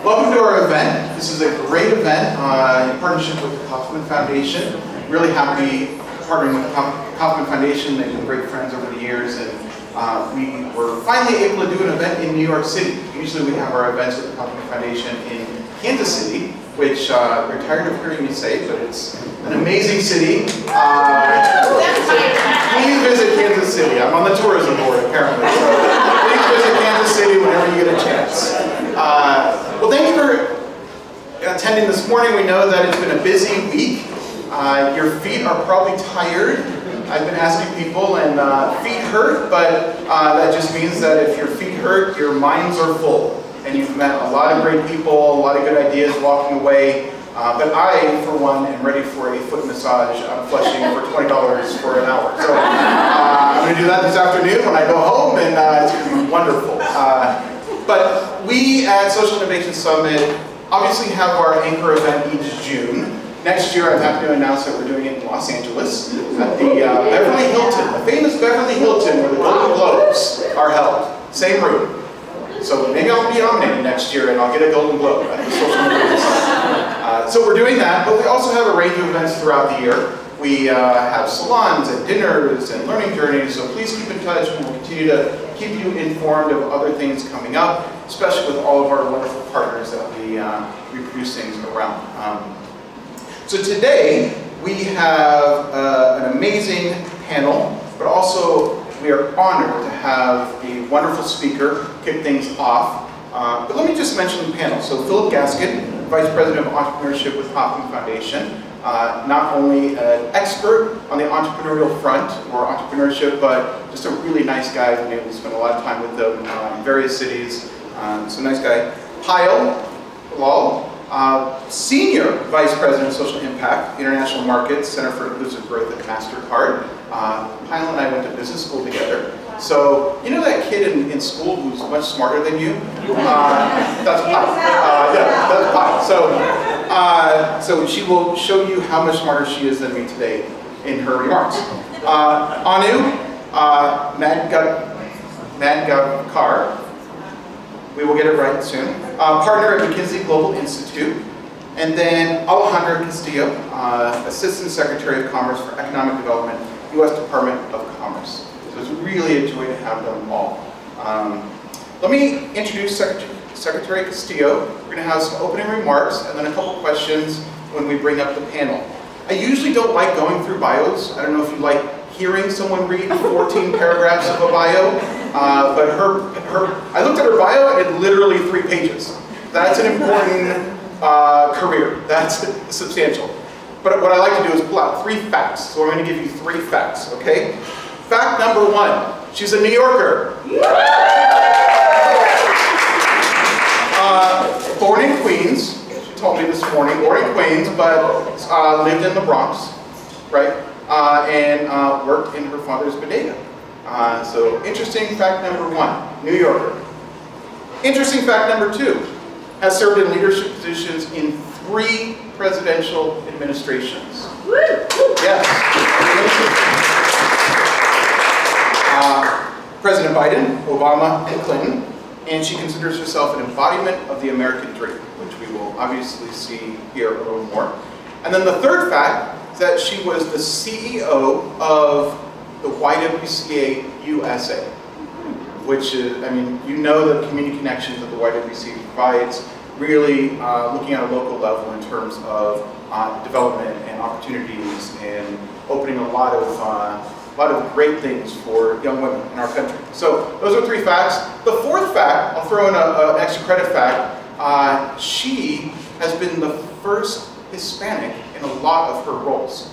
Welcome to our event. This is a great event in partnership with the Kauffman Foundation. Really happy partnering with the Kauffman Foundation. They've been great friends over the years, and we were finally able to do an event in New York City. Usually we have our events with the Kauffman Foundation in Kansas City, which they're tired of hearing me say, but it's an amazing city. Please visit Kansas City. I'm on the tourism board apparently, so please visit Kansas City whenever you get a chance. Well, thank you for attending this morning. We know that it's been a busy week. Your feet are probably tired. I've been asking people, and feet hurt, but that just means that if your feet hurt, your minds are full. And you've met a lot of great people, a lot of good ideas walking away. But I, for one, am ready for a foot massage on Flushing for $20 for an hour. So I'm going to do that this afternoon when I go home, and it's going to be wonderful. But we at Social Innovation Summit obviously have our anchor event each June. Next year, I'm happy to announce that we're doing it in Los Angeles at the Beverly Hilton, the famous Beverly Hilton, where the Golden Globes are held. Same room. So maybe I'll be nominated next year and I'll get a Golden Globe at the Social Innovation Summit. So we're doing that, but we also have a range of events throughout the year. We have salons and dinners and learning journeys, so please keep in touch, and we'll continue to keep you informed of other things coming up, especially with all of our wonderful partners that we produce things around. So today, we have an amazing panel, but also we are honored to have a wonderful speaker kick things off. But let me just mention the panel. So Philip Gaskin, Vice President of Entrepreneurship with Kauffman Foundation, not only an expert on the entrepreneurial front or entrepreneurship, but just a really nice guy. I've been able to spend a lot of time with him in various cities. So nice guy. Payal Dalal, Senior Vice President of Social Impact, International Markets, Center for Inclusive Growth at Mastercard. Payal and I went to business school together. So, you know that kid in school who's much smarter than you? That's Payal. Yeah, that's Payal. So she will show you how much smarter she is than me today in her remarks. Anu Madgavkar, we will get it right soon, partner at McKinsey Global Institute. And then Alejandra Castillo, Assistant Secretary of Commerce for Economic Development, U.S. Department of Commerce. So it's really a joy to have them all. Let me introduce Secretary Castillo. We're going to have some opening remarks and then a couple questions when we bring up the panel. I usually don't like going through bios. I don't know if you like hearing someone read 14 paragraphs of a bio, but I looked at her bio and literally 3 pages. That's an important career. That's substantial. But what I like to do is pull out 3 facts. So I'm going to give you 3 facts, okay? Fact number 1, she's a New Yorker. Born in Queens, she told me this morning, born in Queens, but lived in the Bronx, right? And worked in her father's bodega. So interesting fact number 1, New Yorker. Interesting fact number 2, has served in leadership positions in 3 presidential administrations. Yes. President Biden, Obama, and Clinton, and she considers herself an embodiment of the American dream, which we will obviously see here a little more. And then the 3rd fact is that she was the CEO of the YWCA USA, which is, I mean, you know the community connections that the YWCA provides, really looking at a local level in terms of development and opportunities and opening a lot of great things for young women in our country. So those are 3 facts. The 4th fact, I'll throw in an extra credit fact, she has been the first Hispanic in a lot of her roles.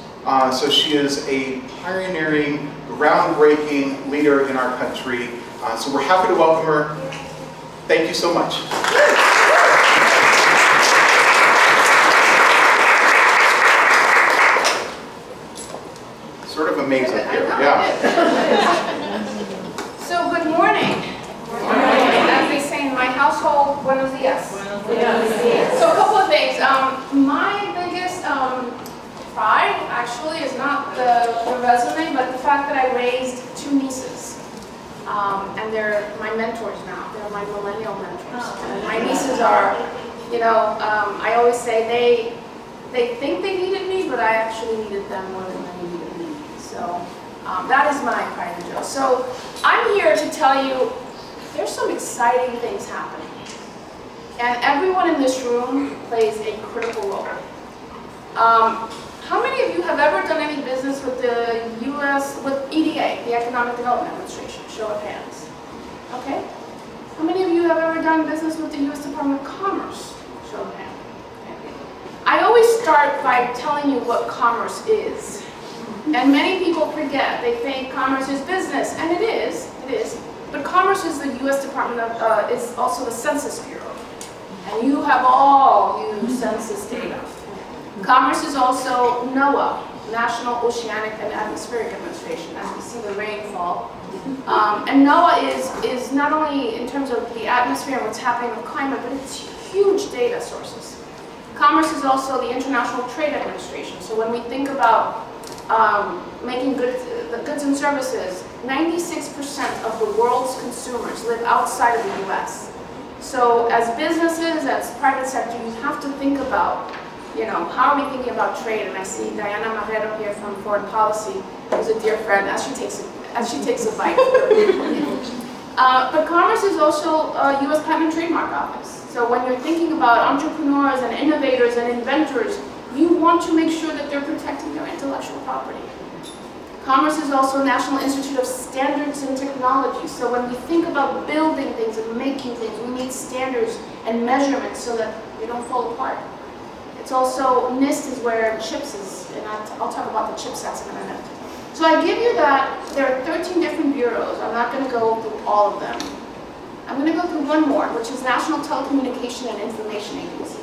So she is a pioneering, groundbreaking leader in our country. So we're happy to welcome her. Thank you so much. Sort of amazing here, yeah. So good morning. As they say in my household, buenos dias. So a couple of things. My biggest pride actually is not the resume, but the fact that I raised 2 nieces. And they're my mentors now. They're my millennial mentors. And my nieces are You know, I always say they think they needed me, but I actually needed them more than they needed me. So that is my pride and joy. So I'm here to tell you there's some exciting things happening. And everyone in this room plays a critical role. How many of you have ever done any business with the with EDA, the Economic Development Administration? Show of hands. Okay. How many of you have ever done business with the U.S. Department of Commerce? Show of hands. Okay. I always start by telling you what commerce is. And many people forget. They think commerce is business, and it is. But commerce is the U.S. Department of, is also the Census Bureau. And you have all used census data. Commerce is also NOAA, National Oceanic and Atmospheric Administration, as we see the rainfall. And NOAA is not only in terms of the atmosphere and what's happening with climate, but it's huge data sources. Commerce is also the International Trade Administration. So when we think about making goods and services, 96% of the world's consumers live outside of the US. So as businesses, as private sector, you have to think about, you know, how are we thinking about trade? And I see Diana Marrero here from Foreign Policy, who's a dear friend, as she takes a bite. But commerce is also U.S. Patent and Trademark Office. So when you're thinking about entrepreneurs and innovators and inventors, you want to make sure that they're protecting their intellectual property. Commerce is also National Institute of Standards and Technology. So when we think about building things and making things, we need standards and measurements so that they don't fall apart. It's also, NIST is where CHIPS is, and I'll talk about the chipsets in a minute. So I give you that. There are 13 different bureaus. I'm not going to go through all of them. I'm going to go through one more, which is National Telecommunication and Information Agency.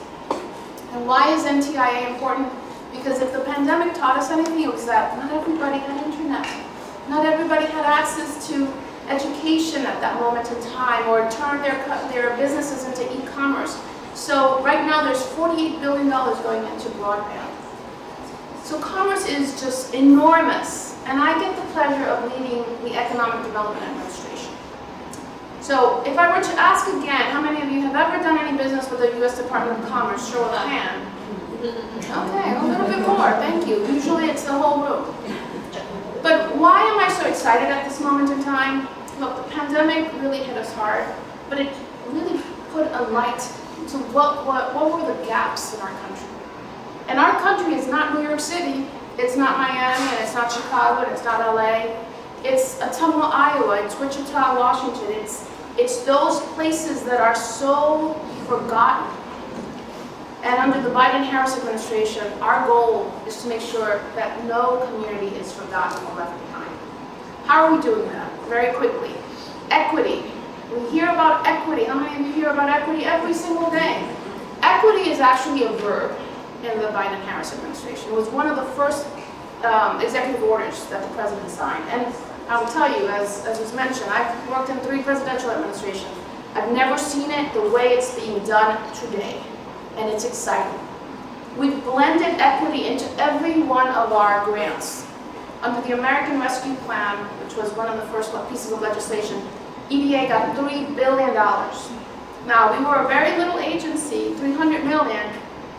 And why is NTIA important? Because if the pandemic taught us anything, it was that not everybody had internet. Not everybody had access to education at that moment in time, or turn their businesses into e-commerce. So right now there's $48 billion going into broadband. So commerce is just enormous. And I get the pleasure of leading the Economic Development Administration. So if I were to ask again, how many of you have ever done any business with the U.S. Department of Commerce? Show of hand. Okay, a little bit more, thank you. Usually it's the whole room. But why am I so excited at this moment in time? Look, the pandemic really hit us hard, but it really put a light to what were the gaps in our country. And our country is not New York City, it's not Miami, and it's not Chicago, and it's not LA. It's Ottumwa, Iowa, it's Wichita, Washington. It's those places that are so forgotten. And under the Biden-Harris administration, our goal is to make sure that no community is forgotten or left behind. How are we doing that? Very quickly. Equity. We hear about equity. How many of you hear about equity every single day? Equity is actually a verb in the Biden-Harris administration. It was one of the first executive orders that the president signed. And I will tell you, as was mentioned, I've worked in 3 presidential administrations. I've never seen it the way it's being done today. And it's exciting. We've blended equity into every one of our grants. Under the American Rescue Plan, which was one of the first pieces of legislation, EDA got $3 billion. Now, we were a very little agency, $300 million.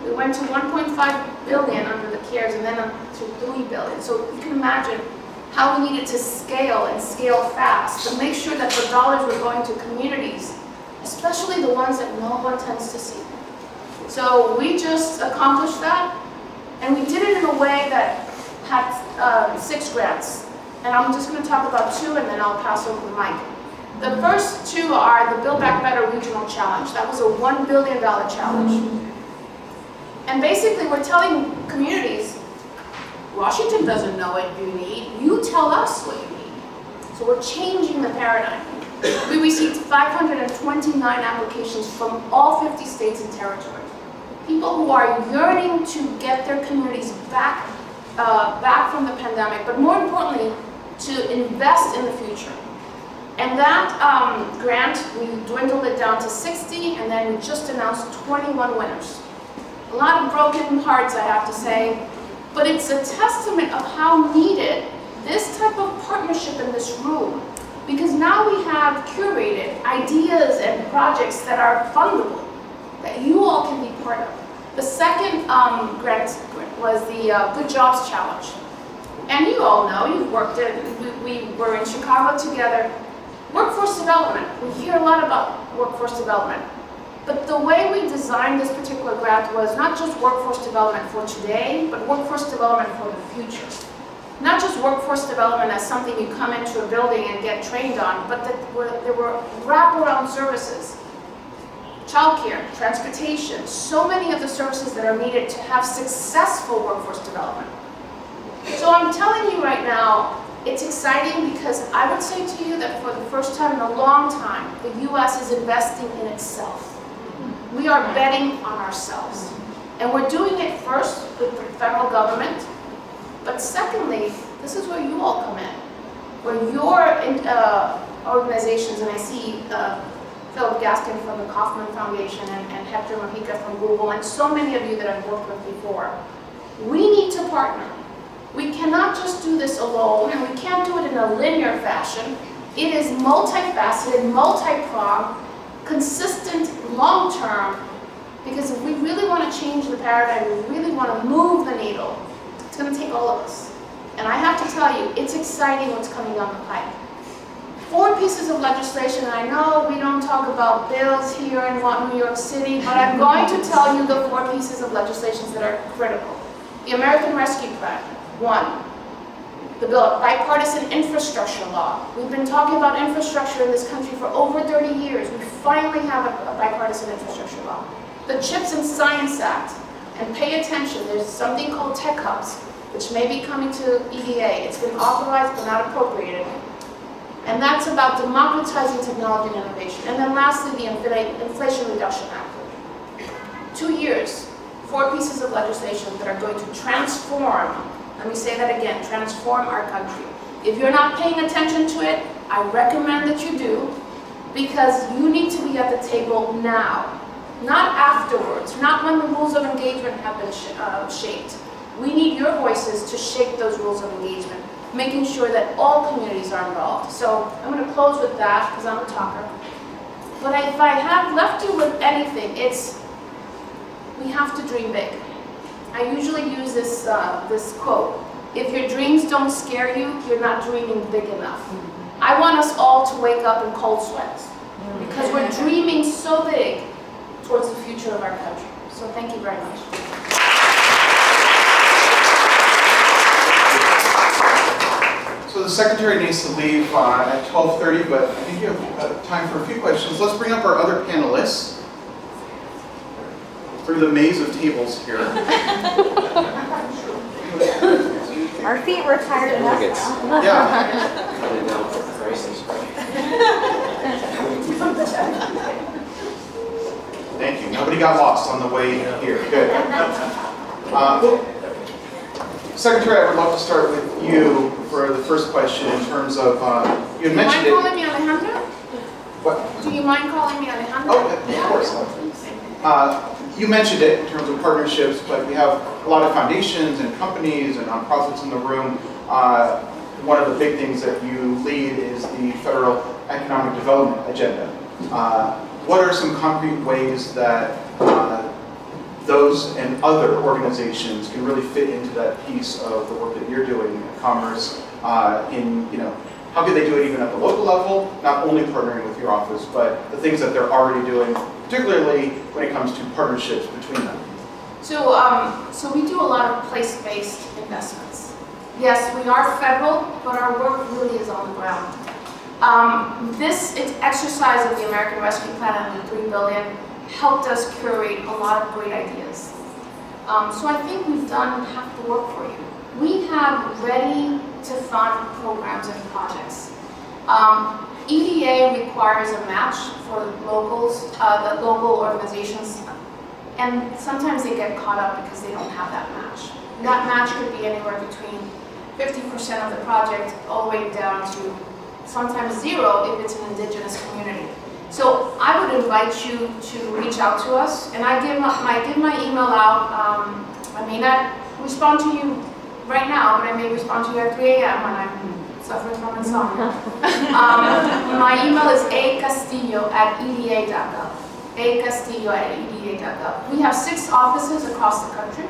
We went to $1.5 billion under the CARES, and then to $3 billion. So you can imagine how we needed to scale and scale fast to make sure that the dollars were going to communities, especially the ones that no one tends to see. So we just accomplished that, and we did it in a way that had 6 grants. And I'm just going to talk about 2, and then I'll pass over the mic. The first 2 are the Buildback Better Regional Challenge. That was a $1 billion challenge. And basically we're telling communities, Washington doesn't know what you need, you tell us what you need. So we're changing the paradigm. We received 529 applications from all 50 states and territories. People who are yearning to get their communities back from the pandemic, but more importantly, to invest in the future. And that grant, we dwindled it down to 60, and then we just announced 21 winners. A lot of broken hearts, I have to say, but it's a testament of how needed this type of partnership in this room, because now we have curated ideas and projects that are fundable, that you all can part of. The second grant was the Good Jobs Challenge. And you all know, you've worked it, we were in Chicago together. Workforce development, we hear a lot about workforce development. But the way we designed this particular grant was not just workforce development for today, but workforce development for the future. Not just workforce development as something you come into a building and get trained on, but that there were wraparound services. Childcare, transportation, so many of the services that are needed to have successful workforce development. So I'm telling you right now, it's exciting because I would say to you that for the first time in a long time, the US is investing in itself. We are betting on ourselves. And we're doing it first with the federal government, but secondly, this is where you all come in. Where your organizations, and I see Philip Gaskin from the Kauffman Foundation and Hector Mojica from Google, and so many of you that I've worked with before, we need to partner. We cannot just do this alone, and we can't do it in a linear fashion. It is multifaceted, multi-pronged, consistent, long-term, because if we really want to change the paradigm, we really want to move the needle, it's going to take all of us. And I have to tell you, it's exciting what's coming down the pipe. 4 pieces of legislation, and I know we don't talk about bills here in New York City, but I'm going to tell you the 4 pieces of legislation that are critical. The American Rescue Plan, 1. The Bipartisan Infrastructure Law. We've been talking about infrastructure in this country for over 30 years. We finally have a bipartisan infrastructure law. The CHIPS and Science Act. And pay attention, there's something called tech hubs, which may be coming to EDA. It's been authorized but not appropriated. And that's about democratizing technology and innovation. And then lastly, the Inflation Reduction Act. 2 years, 4 pieces of legislation that are going to transform, let me say that again, transform our country. If you're not paying attention to it, I recommend that you do, because you need to be at the table now. Not afterwards, not when the rules of engagement have been shaped. We need your voices to shape those rules of engagement, making sure that all communities are involved. So I'm going to close with that because I'm a talker. But if I have left you with anything, it's we have to dream big. I usually use this, this quote, if your dreams don't scare you, you're not dreaming big enough. I want us all to wake up in cold sweats because we're dreaming so big towards the future of our country. So thank you very much. So the secretary needs to leave at 12:30, but I think you have time for a few questions. Let's bring up our other panelists through the maze of tables here. Our feet were tired enough. Yeah. Thank you. Nobody got lost on the way here. Good. Secretary, I would love to start with you for the first question in terms of, you had mentioned it. Do you mind calling me Alejandra? What? Do you mind calling me Alejandra? Oh, of course. You mentioned it in terms of partnerships, but we have a lot of foundations and companies and nonprofits in the room. One of the big things that you lead is the Federal Economic Development Agenda. What are some concrete ways that those and other organizations can really fit into that piece of the work that you're doing in commerce? How can they do it even at the local level, not only partnering with your office, but the things that they're already doing, particularly when it comes to partnerships between them? So we do a lot of place-based investments. Yes, we are federal, but our work really is on the ground. This exercise of the American Rescue Plan and the $3 billion helped us curate a lot of great ideas. So I think we've done half the work for you. We have ready to fund programs and projects. EDA requires a match for locals, the local organizations, and sometimes they get caught up because they don't have that match. That match could be anywhere between 50% of the project all the way down to sometimes 0 if it's an indigenous community. So I would invite you to reach out to us, and I give my email out. I may not respond to you right now, but I may respond to you at 3 a.m. when I'm suffering from insomnia. My email is acastillo@eda.gov. Castillo@eda.gov. We have 6 offices across the country,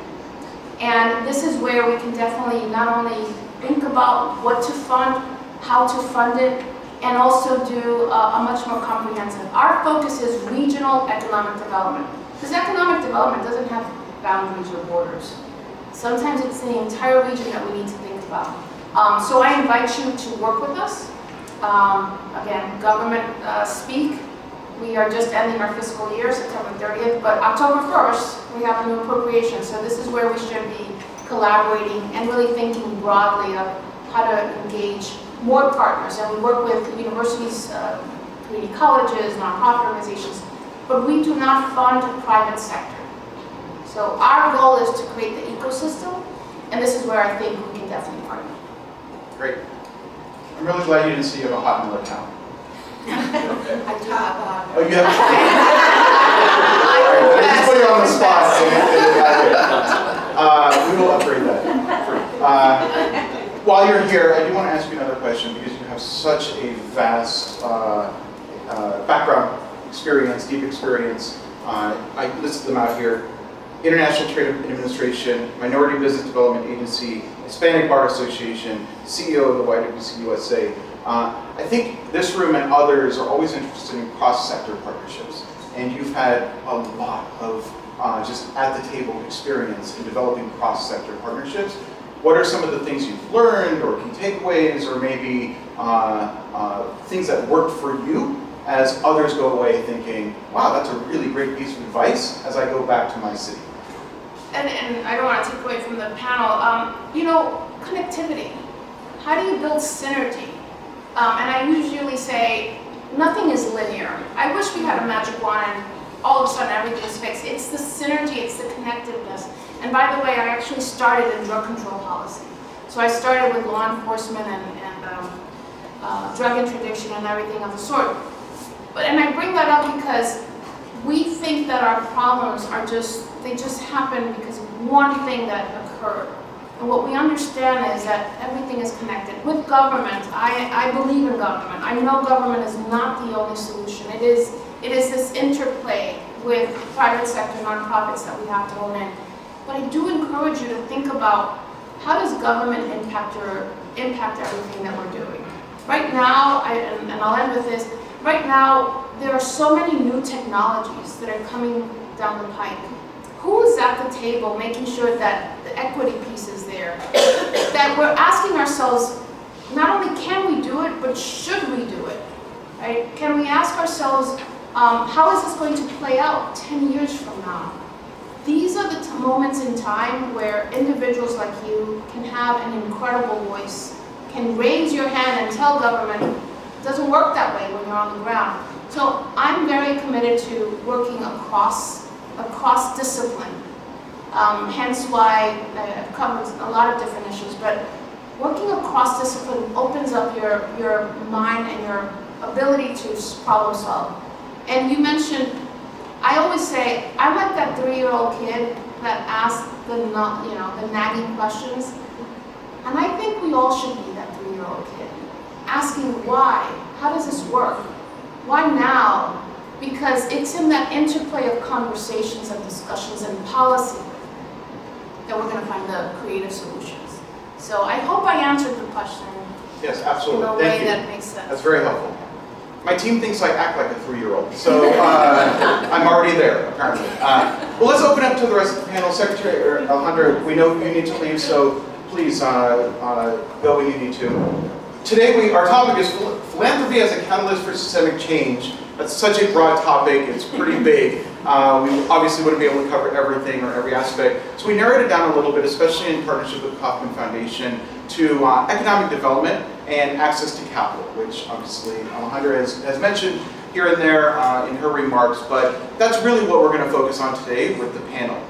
and this is where we can definitely not only think about what to fund, how to fund it, and also do a much more comprehensive. Our focus is regional economic development, because economic development doesn't have boundaries or borders. Sometimes it's the entire region that we need to think about. So I invite you to work with us. Again, government speak. We are just ending our fiscal year, September 30th, but October 1st, we have a new appropriation. So this is where we should be collaborating and really thinking broadly of how to engage more partners. And we work with universities, community colleges, nonprofit organizations, but we do not fund the private sector. So our goal is to create the ecosystem, and this is where I think we can definitely partner. Great. I'm really glad you didn't say you have a hot mill account. I do have a hot mill. Oh, you have a I just put you on the spot. We will upgrade that. While you're here, I do want to ask you another question, because you have such a vast background experience, deep experience. I listed them out here. International Trade Administration, Minority Business Development Agency, Hispanic Bar Association, CEO of the YWC USA. I think this room and others are always interested in cross-sector partnerships. And you've had a lot of just at the table experience in developing cross-sector partnerships. What are some of the things you've learned, or key takeaways, or maybe things that worked for you as others go away thinking, wow, that's a really great piece of advice as I go back to my city? And I don't want to take away from the panel, you know, connectivity. How do you build synergy? And I usually say, nothing is linear. I wish we had a magic wand and all of a sudden everything is fixed. It's the synergy, it's the connectiveness. And by the way, I actually started in drug control policy. So I started with law enforcement and drug interdiction and everything of the sort. And I bring that up because we think that our problems are they just happen because of one thing that occurred. And what we understand is that everything is connected. With government, I believe in government. I know government is not the only solution. It is this interplay with private sector nonprofits that we have to hone in. But I do encourage you to think about, how does government impact everything that we're doing? Right now, and I'll end with this, right now, there are so many new technologies that are coming down the pike. Who is at the table making sure that the equity piece is there? That we're asking ourselves, not only can we do it, but should we do it? Right? Can we ask ourselves, how is this going to play out 10 years from now? These are the moments in time where individuals like you can have an incredible voice, can raise your hand and tell government, it doesn't work that way when you're on the ground. So I'm very committed to working across discipline. Hence why I've covered a lot of different issues, but working across discipline opens up your mind and your ability to problem solve. And you mentioned, I always say, I'm like that 3-year-old kid that asks the nagging questions. And I think we all should be that 3-year-old kid, asking why, how does this work? Why now? Because it's in that interplay of conversations and discussions and policy that we're going to find the creative solutions. So I hope I answered the question. Yes, absolutely. In a way that makes sense. That's very helpful. My team thinks I act like a 3-year-old, so I'm already there, apparently. Well, let's open up to the rest of the panel. Secretary Alejandra, we know you need to leave, so please go when you need to. Today, our topic is philanthropy as a catalyst for systemic change. That's such a broad topic, it's pretty big. We obviously wouldn't be able to cover everything or every aspect. So we narrowed it down a little bit, especially in partnership with Kauffman Foundation, to economic development and access to capital, which obviously Alejandra has mentioned here and there in her remarks, but that's really what we're going to focus on today with the panel.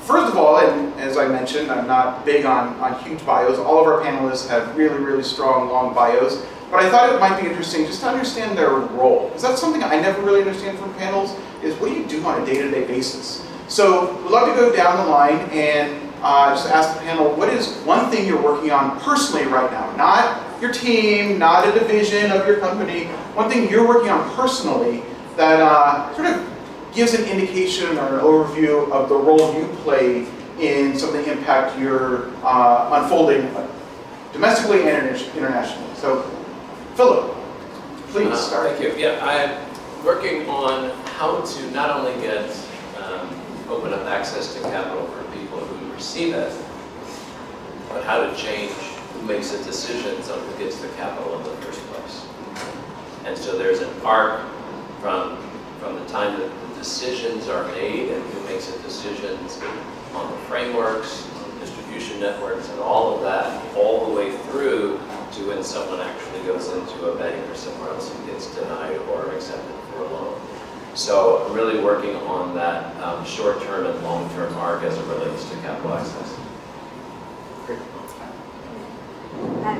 First of all, and as I mentioned, I'm not big on huge bios. All of our panelists have really, really strong, long bios. But I thought it might be interesting just to understand their role. Because that's something I never really understand from panels, is what do you do on a day-to-day basis? So we'd love to go down the line and just ask the panel, what is one thing you're working on personally right now? Not your team, not a division of your company. One thing you're working on personally that sort of gives an indication or an overview of the role you play in some of the impact you're unfolding domestically and internationally. So, Philip, please start. Thank you. Yeah, I'm working on how to not only get open up access to capital for people who receive it, but how to change who makes the decisions on who gets the capital in the first place. And so there's an arc from the time that the decisions are made and who makes the decisions on the frameworks, on the distribution networks, and all of that, all the way through to when someone actually goes into a bank or somewhere else and gets denied or accepted for a loan. So I'm really working on that short-term and long-term arc as it relates to capital access.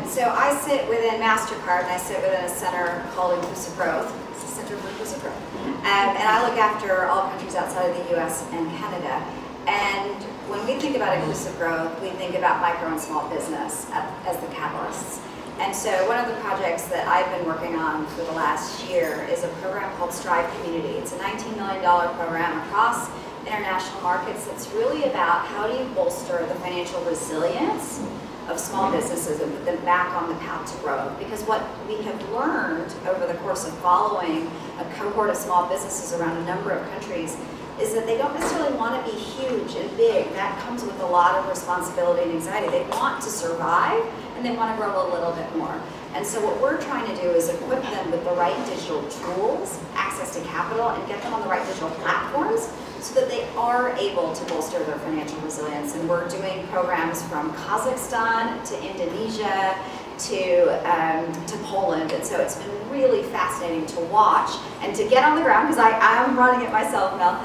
So I sit within Mastercard, and I sit within a center called Inclusive Growth. It's a Center for Inclusive Growth. And I look after all countries outside of the US and Canada. And when we think about inclusive growth, we think about micro and small business as the catalysts. And so one of the projects that I've been working on for the last year is a program called Strive Community. It's a $19 million program across international markets that's really about how do you bolster the financial resilience of small businesses and put them back on the path to growth. Because what we have learned over the course of following a cohort of small businesses around a number of countries is that they don't necessarily want to be huge and big. That comes with a lot of responsibility and anxiety. They want to survive and they want to grow a little bit more. And so what we're trying to do is equip them with the right digital tools, access to capital, and get them on the right digital platforms so that they are able to bolster their financial resilience. And we're doing programs from Kazakhstan to Indonesia to Poland. And so it's been really fascinating to watch and to get on the ground, because I'm running it myself now,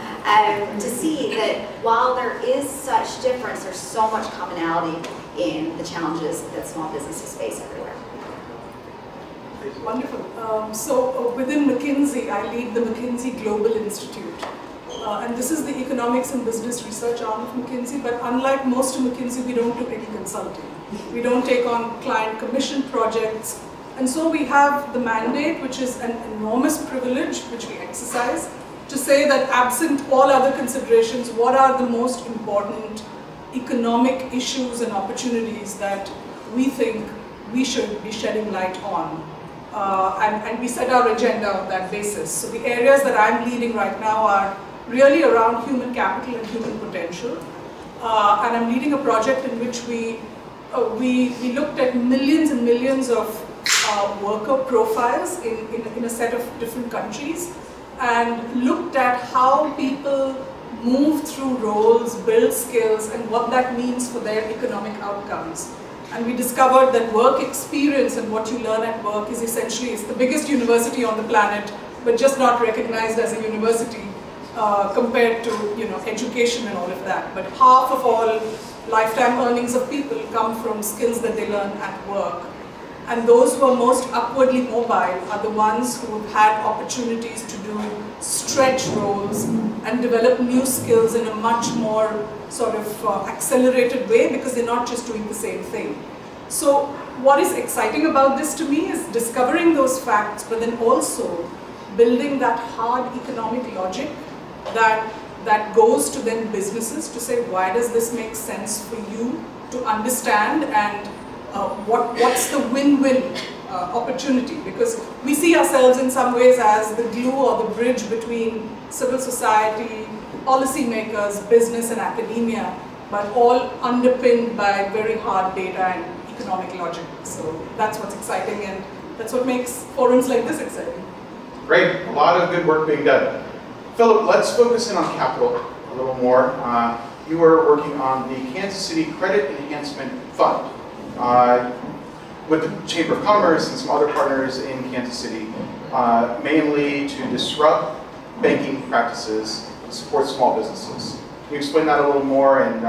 to see that while there is such difference, there's so much commonality in the challenges that small businesses face everywhere. Wonderful. So within McKinsey, I lead the McKinsey Global Institute. And this is the economics and business research arm of McKinsey, but unlike most of McKinsey, we don't do any consulting. We don't take on client commission projects. And so we have the mandate, which is an enormous privilege, which we exercise, to say that absent all other considerations, what are the most important economic issues and opportunities that we think we should be shedding light on. And we set our agenda on that basis. So the areas that I'm leading right now are really around human capital and human potential. And I'm leading a project in which we looked at millions and millions of worker profiles in a set of different countries and looked at how people move through roles, build skills, and what that means for their economic outcomes. And we discovered that work experience and what you learn at work is essentially it's the biggest university on the planet, but just not recognized as a university compared to education and all of that. But half of all lifetime earnings of people come from skills that they learn at work. And those who are most upwardly mobile are the ones who have had opportunities to do stretch roles and develop new skills in a much more sort of accelerated way, because they're not just doing the same thing. So what is exciting about this to me is discovering those facts, but then also building that hard economic logic that goes to then businesses to say, why does this make sense for you to understand, and what's the win-win opportunity? Because we see ourselves in some ways as the glue or the bridge between civil society, policymakers, business and academia, but all underpinned by very hard data and economic logic. So that's what's exciting, and that's what makes forums like this exciting. Great, a lot of good work being done. Philip, let's focus in on capital a little more. You are working on the Kansas City Credit Enhancement Fund with the Chamber of Commerce and some other partners in Kansas City, mainly to disrupt banking practices and support small businesses. Can you explain that a little more, and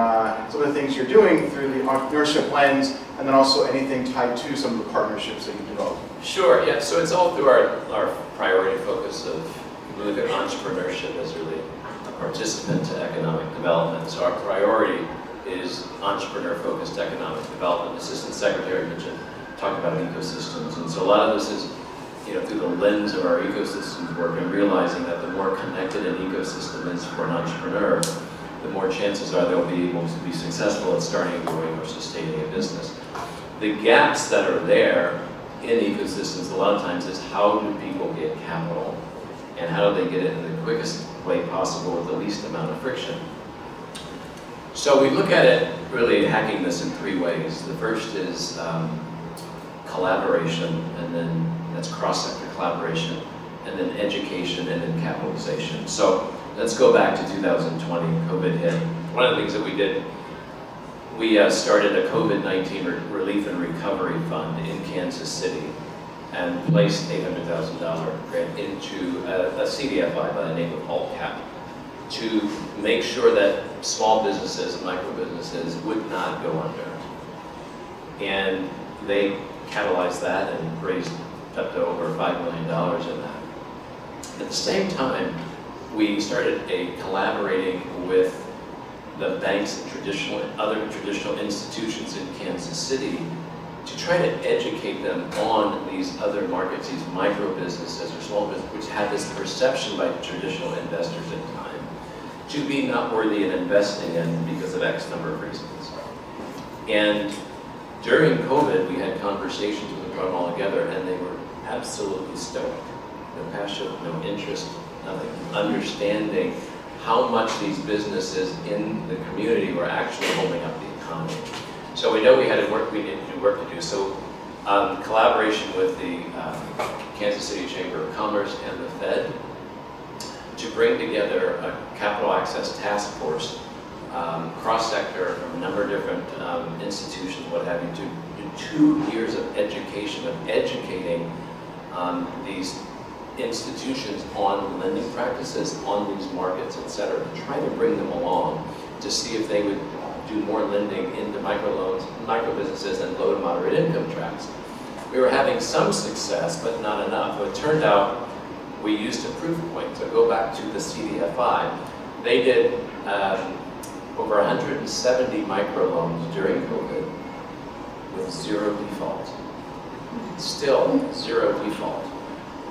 some of the things you're doing through the entrepreneurship lens, and then also anything tied to some of the partnerships that you've developed? Sure, yeah, so it's all through our priority focus of look at entrepreneurship as really a participant to economic development. So our priority is entrepreneur-focused economic development. Assistant Secretary mentioned talking about ecosystems, and so a lot of this is through the lens of our ecosystems work and realizing that the more connected an ecosystem is for an entrepreneur, the more chances are they'll be able to be successful at starting, growing, or sustaining a business. The gaps that are there in ecosystems a lot of times is how do people get capital and how do they get it in the quickest way possible with the least amount of friction. So we look at it really hacking this in 3 ways. The first is collaboration, and then that's cross-sector collaboration, and then education, and then capitalization. So let's go back to 2020, COVID hit. One of the things that we did, we started a COVID-19 relief and recovery fund in Kansas City and placed $800,000 grant into a CDFI by the name of AltCap to make sure that small businesses and micro businesses would not go under. And they catalyzed that and raised up to over $5 million in that. At the same time, we started collaborating with the banks and other traditional institutions in Kansas City to try to educate them on these other markets, these micro businesses or small businesses, which had this perception by traditional investors at the time to be not worthy in investing in because of X number of reasons. And during COVID, we had conversations with them, brought them all together, and they were absolutely stoic. No passion, no interest, nothing. Understanding how much these businesses in the community were actually holding up the economy. So we know we needed work to do. So collaboration with the Kansas City Chamber of Commerce and the Fed to bring together a capital access task force, cross-sector from a number of different institutions, what have you, to do 2 years of education, of educating these institutions on lending practices, on these markets, et cetera, to try to bring them along to see if they would do more lending into microloans, micro businesses, and low to moderate income tracts. We were having some success, but not enough. It turned out we used a proof point to go back to the CDFI. They did over 170 microloans during COVID with 0 default. Still 0 default,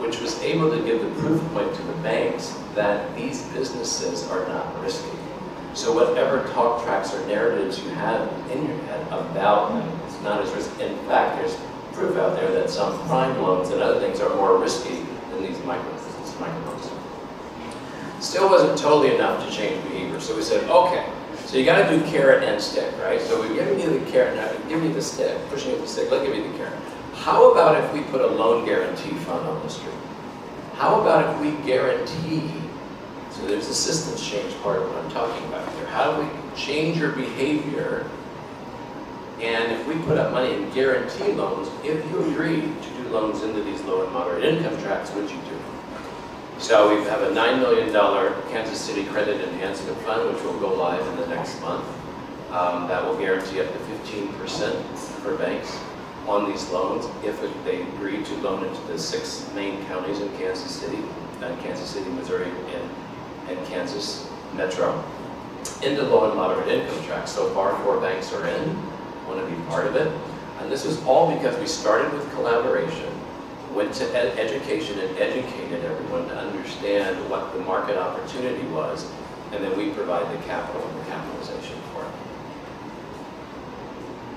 which was able to give the proof point to the banks that these businesses are not risky. So whatever talk tracks or narratives you have in your head about them, it's not as risky. In fact, there's proof out there that some prime loans and other things are more risky than these microloans. Still wasn't totally enough to change behavior. So we said, okay, so you got to do carrot and stick, right? So we've given you the carrot, now give you the stick, pushing you the stick, let's give you the carrot. How about if we put a loan guarantee fund on the street? How about if we guarantee, so there's a systems change part of what I'm talking about here. How do we change your behavior? And if we put up money in guarantee loans, if you agree to do loans into these low and moderate income tracts, would you do? So we have a $9 million Kansas City Credit Enhancement Fund, which will go live in the next month. That will guarantee up to 15% for banks on these loans if they agree to loan into the 6 main counties in Kansas City, Missouri, and Kansas Metro, into low and moderate income tracts. So far, 4 banks are in, want to be part of it. And this is all because we started with collaboration, went to education and educated everyone to understand what the market opportunity was, and then we provide the capital and the capitalization for it.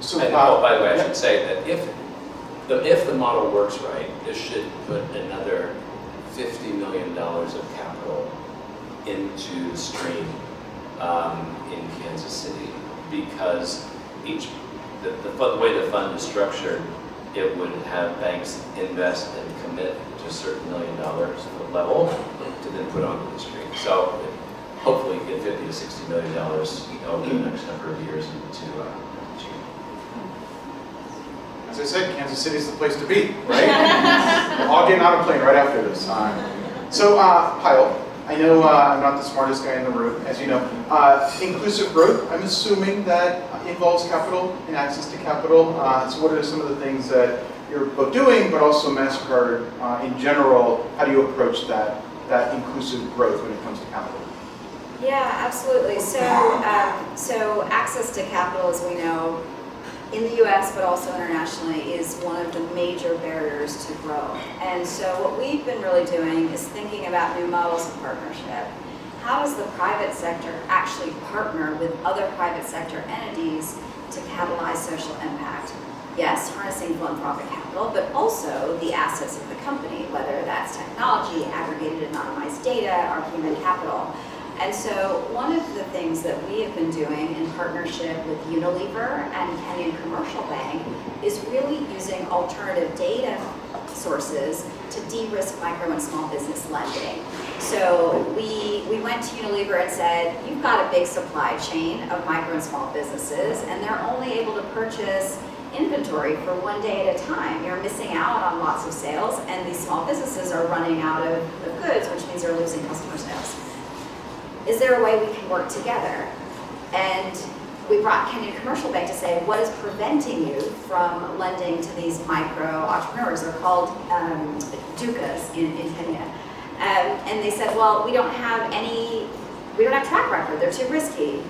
So, and by the way, I should say that if the model works right, this should put another $50 million of capital into the stream in Kansas City, because the way the fund is structured, it would have banks invest and commit to a certain $1 million level to then put onto the stream. So hopefully get $50 to $60 million over the next number of years to achieve. As I said, Kansas City is the place to be, right? We're all getting on a plane right after this. So, Payal, I know I'm not the smartest guy in the room, as you know. Inclusive growth, I'm assuming that involves capital and access to capital. So what are some of the things that you're both doing, but also Mastercard in general? How do you approach that inclusive growth when it comes to capital? Yeah, absolutely. So access to capital, as we know, in the US, but also internationally, is one of the major barriers to growth. And so what we've been really doing is thinking about new models of partnership. How does the private sector actually partner with other private sector entities to catalyze social impact? Yes, harnessing philanthropic capital, but also the assets of the company, whether that's technology, aggregated anonymized data, or human capital. And so one of the things that we have been doing in partnership with Unilever and Kenyan Commercial Bank is really using alternative data sources to de-risk micro and small business lending. So we went to Unilever and said, you've got a big supply chain of micro and small businesses, and they're only able to purchase inventory for one day at a time. You're missing out on lots of sales, and these small businesses are running out of goods, which means they're losing customer sales. Is there a way we can work together? And we brought Kenyan Commercial Bank to say, what is preventing you from lending to these micro entrepreneurs? They're called dukas in Kenya. And they said, well, we don't have track record, they're too risky.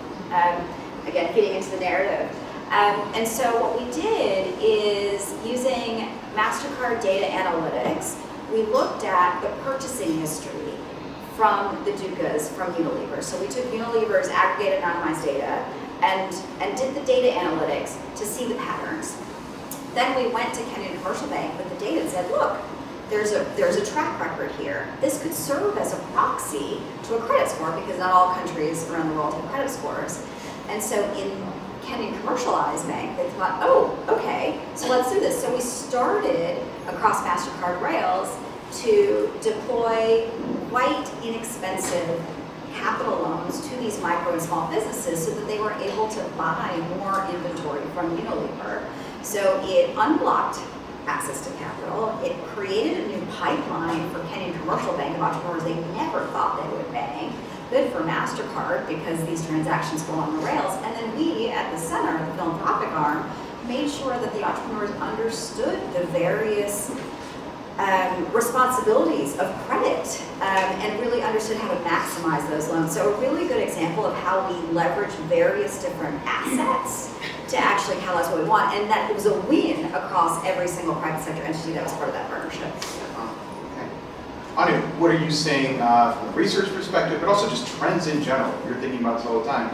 Again, feeding into the narrative. And so what we did is, using Mastercard data analytics, we looked at the purchasing history from the dukas from Unilever. So we took Unilever's aggregated anonymized data and did the data analytics to see the patterns. Then we went to Kenyan Commercial Bank with the data and said, look, there's a track record here. This could serve as a proxy to a credit score, because not all countries around the world have credit scores. And so in Kenyan Commercialized Bank, they thought, oh, okay, so let's do this. So we started across MasterCard rails to deploy quite inexpensive capital loans to these micro and small businesses so that they were able to buy more inventory from Unilever. So it unblocked access to capital. It created a new pipeline for Kenyan Commercial Bank of entrepreneurs they never thought they would bank. Good for MasterCard, because these transactions go on the rails. And then we, at the center, the philanthropic arm, made sure that the entrepreneurs understood the various responsibilities of credit and really understood how to maximize those loans. So a really good example of how we leverage various different assets to actually catalyze what we want, and that it was a win across every single private sector entity that was part of that partnership. Okay. Anu, what are you seeing from a research perspective, but also just trends in general? You're thinking about this all the time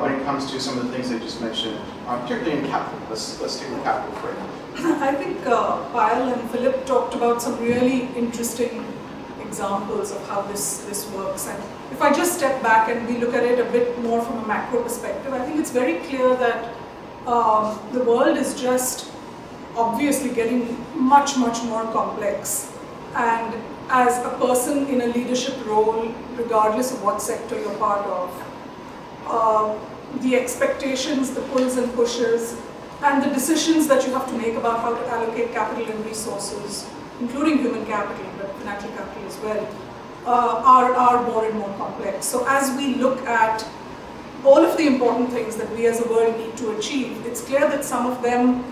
when it comes to some of the things I just mentioned, particularly in capital. Let's stick with capital for right now. I think Payal and Philip talked about some really interesting examples of how this works. And if I just step back and we look at it a bit more from a macro perspective, I think it's very clear that the world is just obviously getting much, much more complex. And as a person in a leadership role, regardless of what sector you're part of, the expectations, the pulls and pushes, and the decisions that you have to make about how to allocate capital and resources, including human capital, but financial capital as well, are more and more complex. So as we look at all of the important things that we as a world need to achieve, it's clear that some of them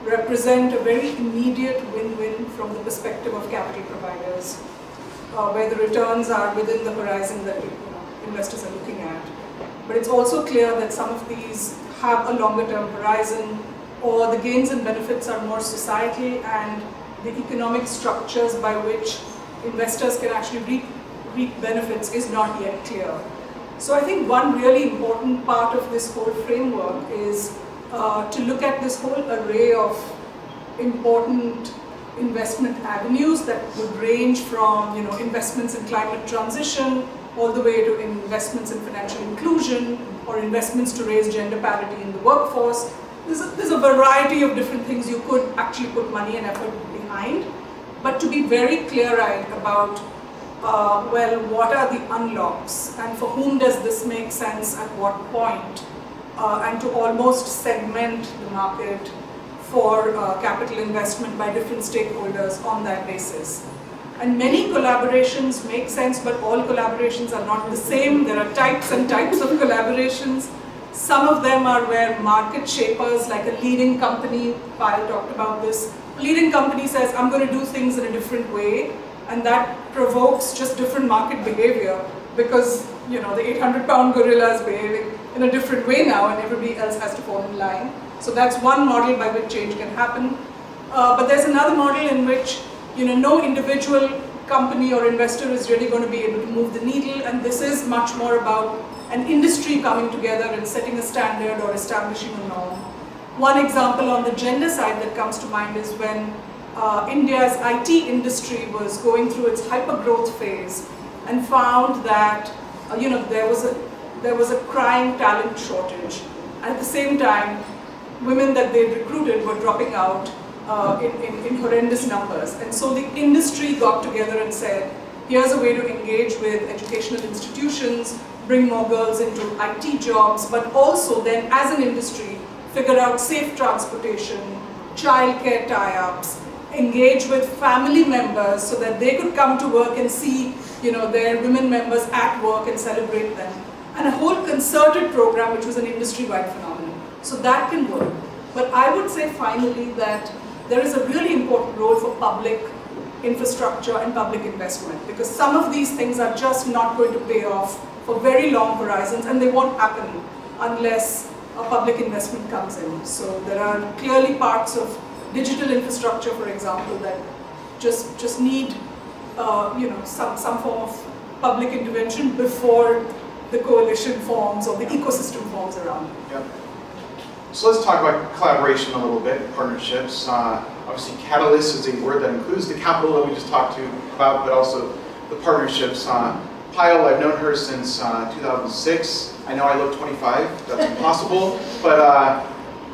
represent a very immediate win-win from the perspective of capital providers, where the returns are within the horizon that investors are looking at. But it's also clear that some of these have a longer-term horizon, or the gains and benefits are more societal, and the economic structures by which investors can actually reap benefits is not yet clear. So I think one really important part of this whole framework is to look at this whole array of important investment avenues that would range from investments in climate transition, all the way to investments in financial inclusion, or investments to raise gender parity in the workforce. There's a variety of different things you could actually put money and effort behind, but to be very clear-eyed about, well, what are the unlocks, and for whom does this make sense at what point, and to almost segment the market for capital investment by different stakeholders on that basis. And many collaborations make sense, but all collaborations are not the same. There are types and types of collaborations. Some of them are where market shapers, like a leading company, Payal talked about this, a leading company says, I'm going to do things in a different way, and that provokes just different market behavior, because the 800-pound gorilla is behaving in a different way now, and everybody else has to fall in line. So that's one model by which change can happen. But there's another model in which no individual company or investor is really going to be able to move the needle, and this is much more about an industry coming together and setting a standard or establishing a norm. One example on the gender side that comes to mind is when India's IT industry was going through its hyper-growth phase and found that there was a crying talent shortage. At the same time, women that they recruited were dropping out in horrendous numbers. And so the industry got together and said, here's a way to engage with educational institutions, bring more girls into IT jobs, but also then as an industry, figure out safe transportation, childcare tie-ups, engage with family members so that they could come to work and see their women members at work and celebrate them. And a whole concerted program which was an industry-wide phenomenon. So that can work. But I would say finally that there is a really important role for public infrastructure and public investment, because some of these things are just not going to pay off for very long horizons, and they won't happen unless a public investment comes in. So there are clearly parts of digital infrastructure, for example, that just need some form of public intervention before the coalition forms or the ecosystem forms around it. Yep. So let's talk about collaboration a little bit, partnerships. Obviously, catalyst is a word that includes the capital that we just talked about, but also the partnerships. Payal, I've known her since 2006. I know I look 25, that's impossible, but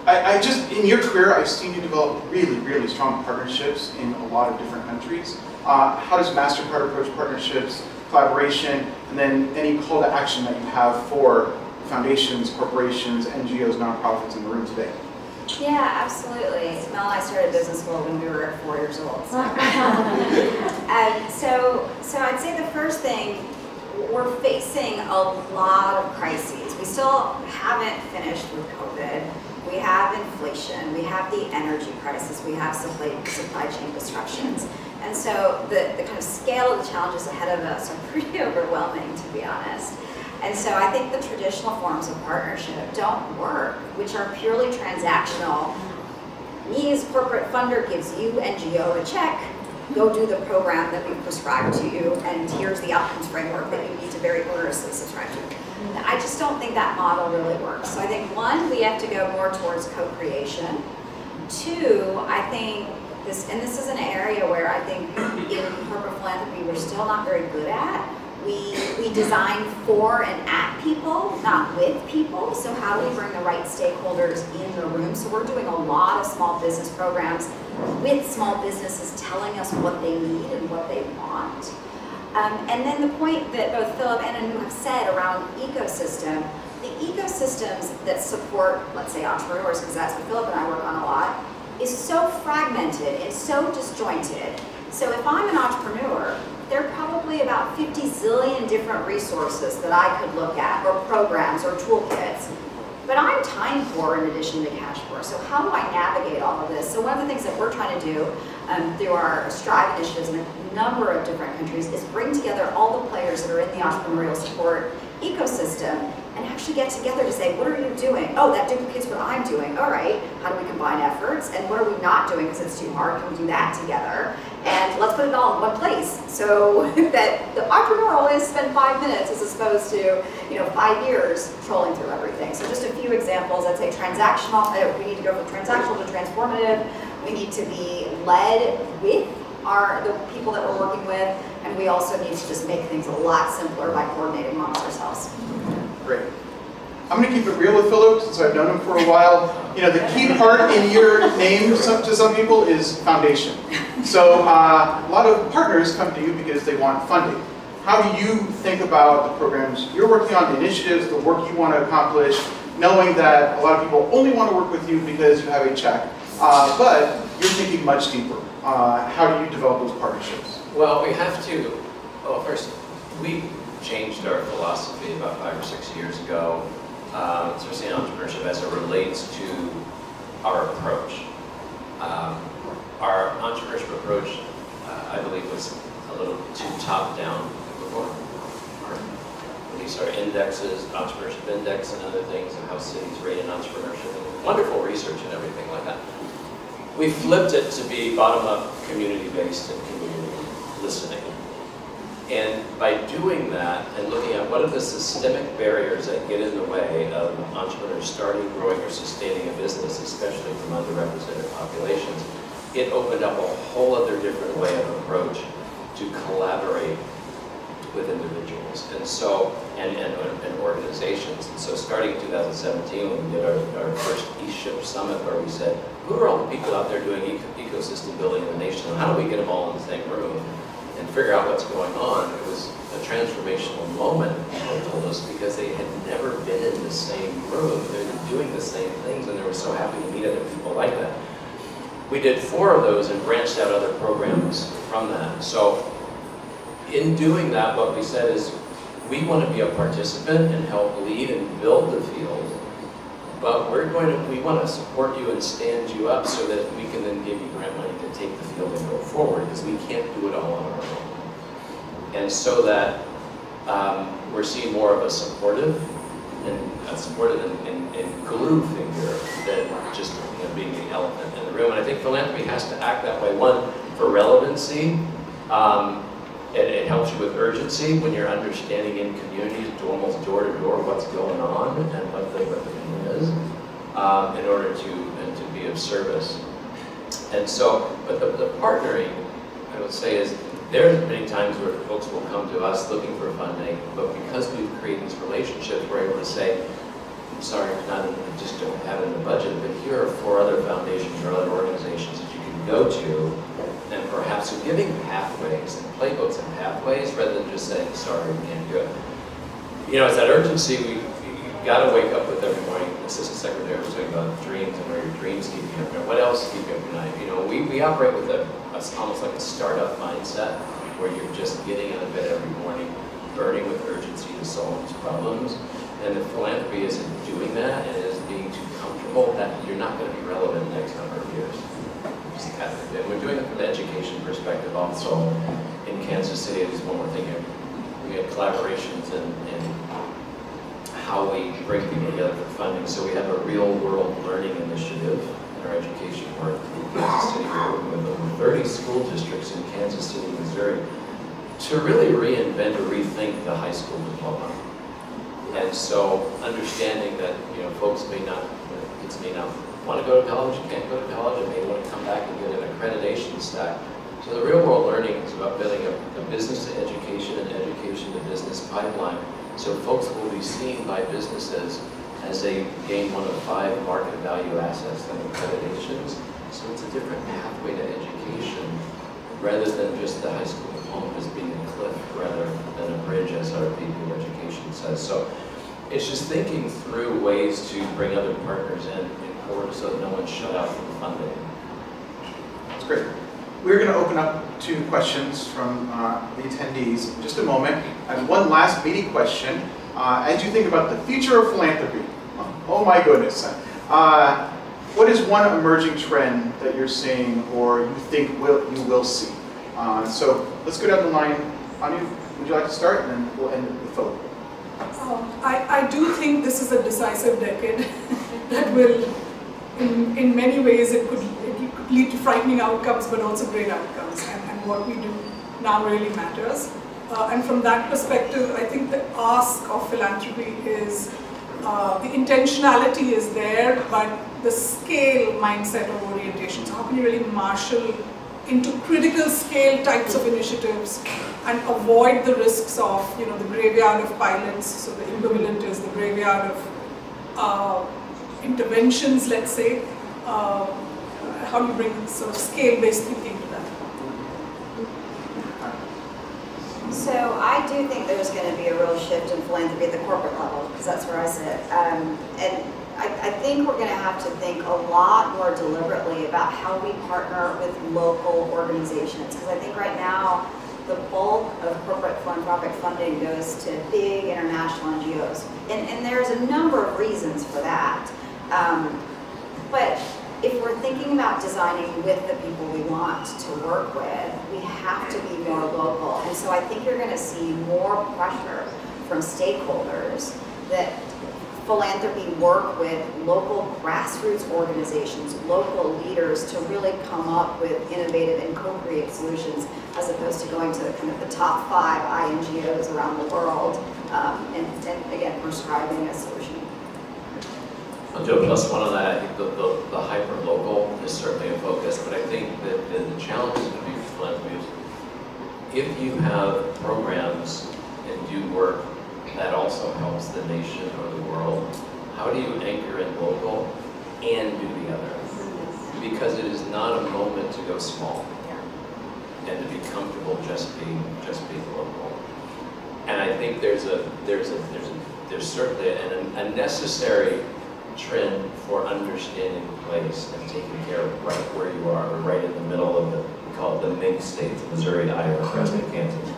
I just, in your career, I've seen you develop really, really strong partnerships in a lot of different countries. How does Mastercard approach partnerships, collaboration, and then any call to action that you have for foundations, corporations, NGOs, nonprofits in the room today? Yeah, absolutely. Mel and I started business school when we were 4 years old. So I'd say the first thing, we're facing a lot of crises. We still haven't finished with COVID. We have inflation, we have the energy crisis, we have supply chain disruptions. And so the kind of scale of the challenges ahead of us are pretty overwhelming, to be honest. And so I think the traditional forms of partnership don't work, which are purely transactional. Me as corporate funder gives you, NGO, a check, go do the program that we've prescribed to you, and here's the outcomes framework that you need to very onerously subscribe to. I just don't think that model really works. So I think, one, we have to go more towards co-creation. Two, I think this is an area where I think in corporate philanthropy we're still not very good at. We design for and at people, not with people. So how do we bring the right stakeholders in the room? So we're doing a lot of small business programs with small businesses telling us what they need and what they want. And then the point that both Philip and Anu have said around ecosystem, the ecosystems that support, let's say, entrepreneurs, because that's what Philip and I work on a lot, is so fragmented and so disjointed. So if I'm an entrepreneur, there are probably about 50 zillion different resources that I could look at, or programs, or toolkits. But I'm time poor in addition to cash poor. So how do I navigate all of this? So one of the things that we're trying to do through our Strive initiatives in a number of different countries is bring together all the players that are in the entrepreneurial support ecosystem and actually get together to say, what are you doing? Oh, that duplicates what I'm doing. All right, how do we combine efforts? And what are we not doing because it's too hard? Can we do that together? And let's put it all in one place so that the entrepreneur only has to spend 5 minutes as opposed to 5 years trolling through everything. So just a few examples. I'd say transactional. We need to go from transactional to transformative. We need to be led with the people that we're working with, and we also need to just make things a lot simpler by coordinating amongst ourselves. Great. I'm going to keep it real with Philip since I've known him for a while. The key part in your name to some people is foundation. So a lot of partners come to you because they want funding. How do you think about the programs you're working on, the initiatives, the work you want to accomplish, knowing that a lot of people only want to work with you because you have a check, but you're thinking much deeper. How do you develop those partnerships? Well, we have to, first, we changed our philosophy about 5 or 6 years ago, especially in entrepreneurship as it relates to our approach. Our entrepreneurship approach, I believe, was a little too top-down before. We released our indexes, entrepreneurship Index and other things, and how cities rate in entrepreneurship, and wonderful research and everything like that. We flipped it to be bottom-up, community-based, and community listening. And by doing that, and looking at what are the systemic barriers that get in the way of entrepreneurs starting, growing, or sustaining a business, especially from underrepresented populations, it opened up a whole other different way of approach to collaborate with individuals and so and organizations. And so starting in 2017, when we did our first eShip Summit, where we said, who are all the people out there doing ecosystem building in the nation, and how do we get them all in the same room and figure out what's going on? It was a transformational moment, people told us, because they had never been in the same room. They were doing the same things, and they were so happy to meet other people like that. We did 4 of those and branched out other programs from that. So in doing that, what we said is, we want to be a participant and help lead and build the field, but we want to support you and stand you up so that we can then give you grant money to take the field and go forward, because we can't do it all on our own. And so that we're seeing more of a supportive and glue figure than just being the elephant in the room. And I think philanthropy has to act that way. One, for relevancy. It helps you with urgency when you're understanding in communities, almost door to door, what's going on and what the need is, in order to be of service. And so, but the partnering, I would say, is there's many times where folks will come to us looking for funding, but because we've created these relationships, we're able to say, I'm sorry, I just don't have it in the budget, but here are 4 other foundations or other organizations that you can go to. And perhaps giving pathways and playbooks and pathways rather than just saying, sorry, we can't do it. You know, it's that urgency. You've got to wake up with every morning. Assistant Secretary was talking about dreams and where your dreams keep you up. What else keep you up at night? You know, we operate with almost like a startup mindset where you're just getting out of bed every morning, burning with urgency to solve these problems. And if philanthropy isn't doing that and is being too comfortable, that you're not going to be relevant in the next number of years. And we're doing it from the education perspective also. In Kansas City, is one more thing here. We had collaborations in how we bring people together for funding. So we have a real world learning initiative in our education work in Kansas City. We're working with over 30 school districts in Kansas City, Missouri, to really reinvent or rethink the high school diploma. And so understanding that, you know, folks may not, kids may not want to go to college, can't go to college, and may want to come back and get an accreditation stack. So the real world learning is about building a business to education and education to business pipeline. So folks will be seen by businesses as they gain one of 5 market value assets and accreditations. So it's a different pathway to education rather than just the high school diploma as being a cliff rather than a bridge, as our VP of Education says. So it's just thinking through ways to bring other partners in forward so that no one's shut out from funding. That's great. We're going to open up to questions from the attendees in just a moment. And one last meaty question. As you think about the future of philanthropy, oh my goodness, what is one emerging trend that you're seeing or you think you will see? So let's go down the line. Anu, would you like to start? And then we'll end with Philip. I do think this is a decisive decade that will, in many ways, it could lead to frightening outcomes, but also great outcomes. And what we do now really matters. And from that perspective, I think the ask of philanthropy is, the intentionality is there, but the scale mindset of orientation. So how can you really marshal into critical scale types of initiatives and avoid the risks of, you know, the graveyard of pilots, so the equivalent is the graveyard of interventions, let's say. How do you bring sort of scale-based thinking to that? So I do think there's going to be a real shift in philanthropy at the corporate level, because that's where I sit. And I think we're going to have to think a lot more deliberately about how we partner with local organizations, because I think right now the bulk of corporate philanthropic funding goes to big international NGOs. And there's a number of reasons for that. But if we're thinking about designing with the people we want to work with, we have to be more local. And so I think you're going to see more pressure from stakeholders that philanthropy work with local grassroots organizations, local leaders to really come up with innovative and co-create solutions as opposed to going to kind of the top 5 INGOs around the world and again, prescribing a solution. I'll do a plus one on that. I think the hyper-local is certainly a focus, but I think that the challenge is going to be for philanthropy is if you have programs and do work that also helps the nation or the world, how do you anchor in local and do the other? Because it is not a moment to go small and to be comfortable just being local. And I think there's certainly a necessary trend for understanding place and taking care of right where you are, or right in the middle of we call it the MIG states, Missouri, Iowa, Nebraska, Kansas.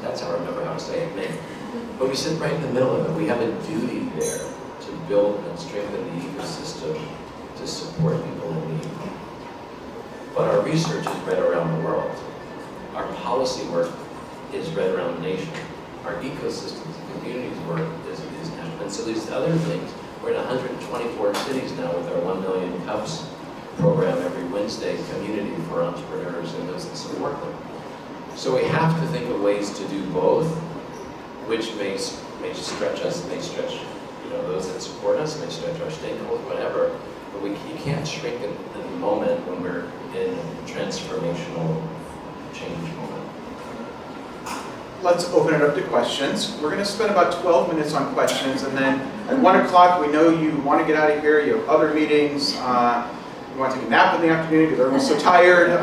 That's how I remember how to say it, MIG. But we sit right in the middle of it. We have a duty there to build and strengthen the ecosystem to support people in need. But our research is read around the world. Our policy work is read around the nation. Our ecosystems and communities work is national. And so these other things, we're in 124 cities now with our 1 Million Cups program every Wednesday, community for entrepreneurs and those that support them. So we have to think of ways to do both, which may stretch us, may stretch those that support us, may stretch our stakeholders, whatever. But you can't shrink in the moment when we're in a transformational change moment. Let's open it up to questions. We're going to spend about 12 minutes on questions, and then at 1 o'clock, we know you want to get out of here. You have other meetings. You want to take a nap in the afternoon because everyone's so tired.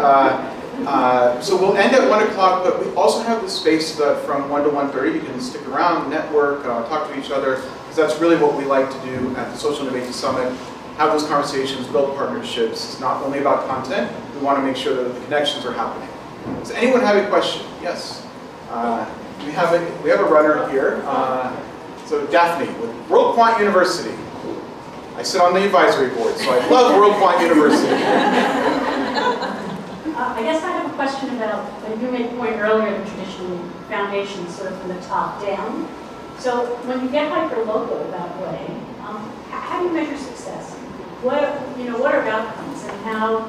So we'll end at 1 o'clock, but we also have the space that from 1 to 1:30 you can stick around, network, talk to each other, because that's really what we like to do at the Social Innovation Summit. Have those conversations, build partnerships. It's not only about content. We want to make sure that the connections are happening. Does anyone have a question? Yes. We have a runner here. So Daphne with World Quant University. I sit on the advisory board, so I love World Quant University. I guess I have a question about, you made a point earlier, the traditional foundation sort of from the top down. So when you get hyper-local that way, how do you measure success? What are outcomes, and how,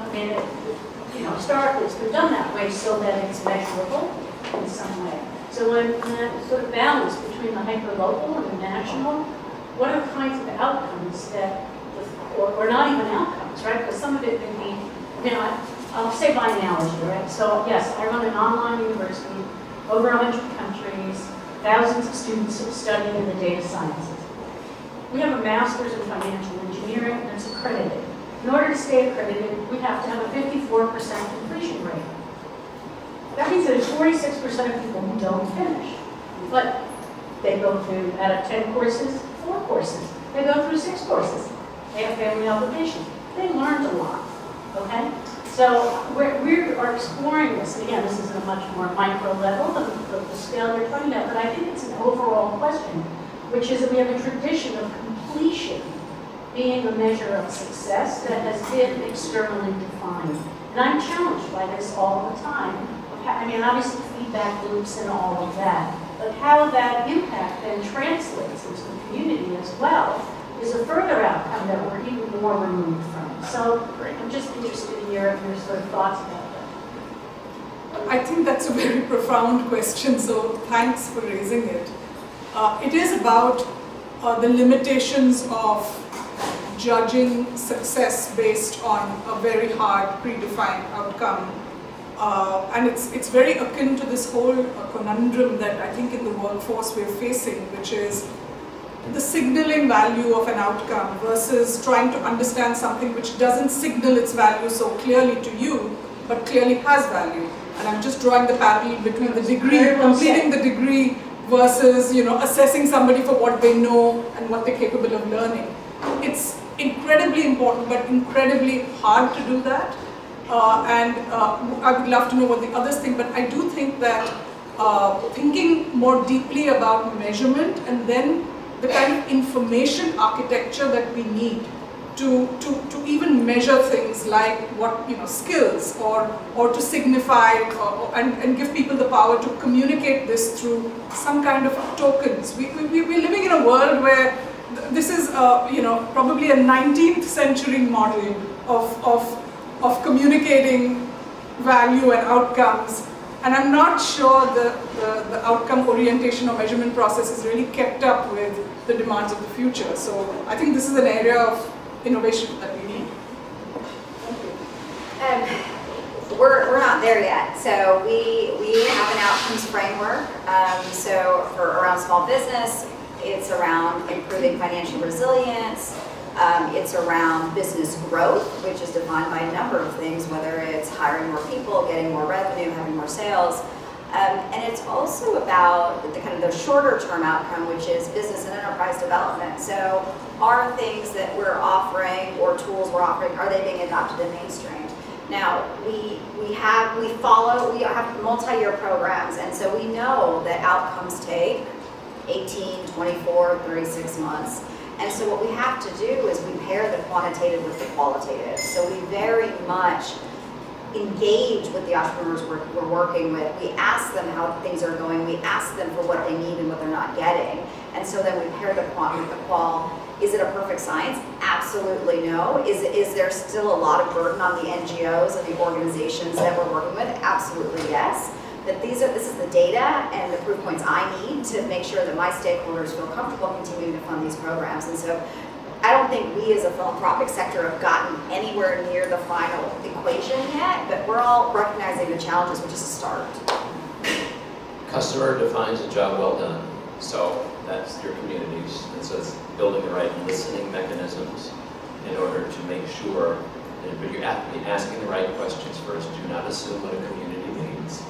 historically it's been done that way so that it's measurable in some way. So when that sort of balance between the hyper-local and the national, what are kinds of outcomes that, or not even outcomes, right? Because some of it can be, I'll say by analogy, right? So yes, I run an online university, over 100 countries, thousands of students studying in the data sciences. We have a master's in financial engineering that's accredited. In order to stay accredited, we have to have a 54% completion rate. That means that there's 46% of people who don't finish. But they go through, out of 10 courses, 4 courses. They go through 6 courses. They have family obligations. They learned a lot, okay? So we are exploring this, and again, this is a much more micro level of the scale you're talking about, but I think it's an overall question, which is that we have a tradition of completion being a measure of success that has been externally defined. And I'm challenged by this all the time. Obviously feedback loops and all of that, but how that impact then translates into the community as well is a further outcome that we're even more removed from. So I'm just interested in your sort of thoughts about that. I think that's a very profound question, so thanks for raising it. It is about the limitations of judging success based on a very hard predefined outcome. And it's very akin to this whole conundrum that I think in the workforce we're facing, which is the signaling value of an outcome versus trying to understand something which doesn't signal its value so clearly to you, but clearly has value. And I'm just drawing the parallel between the degree, completing the degree versus assessing somebody for what they know and what they're capable of learning. It's incredibly important, but incredibly hard to do that. I would love to know what the others think, but I do think that thinking more deeply about measurement and then the kind of information architecture that we need to even measure things like what skills or to signify and give people the power to communicate this through some kind of tokens. We're living in a world where this is, probably a 19th century model of communicating value and outcomes. And I'm not sure the outcome orientation or measurement process is really kept up with the demands of the future. So I think this is an area of innovation that we need. We're not there yet. So we have an outcomes framework. So for around small business, it's around improving financial resilience. It's around business growth, which is defined by a number of things, whether it's hiring more people, getting more revenue, having more sales. And it's also about the kind of the shorter term outcome, which is business and enterprise development. So are things that we're offering or tools we're offering, are they being adopted and mainstreamed? Now, we have multi-year programs, and so we know that outcomes take 18, 24, 36 months. And so what we have to do is we pair the quantitative with the qualitative. So we very much engage with the entrepreneurs we're working with. We ask them how things are going. We ask them for what they need and what they're not getting. And so then we pair the quant with the qual. Is it a perfect science? Absolutely no. Is there still a lot of burden on the NGOs and the organizations that we're working with? Absolutely yes. But this is the data and the proof points I need to make sure that my stakeholders feel comfortable continuing to fund these programs. And so I don't think we as a philanthropic sector have gotten anywhere near the final equation yet, but we're all recognizing the challenges, which is a start. Customer defines a job well done. So that's your communities. And so it's building the right listening mechanisms in order to make sure that you're asking the right questions first. Do not assume what a community needs.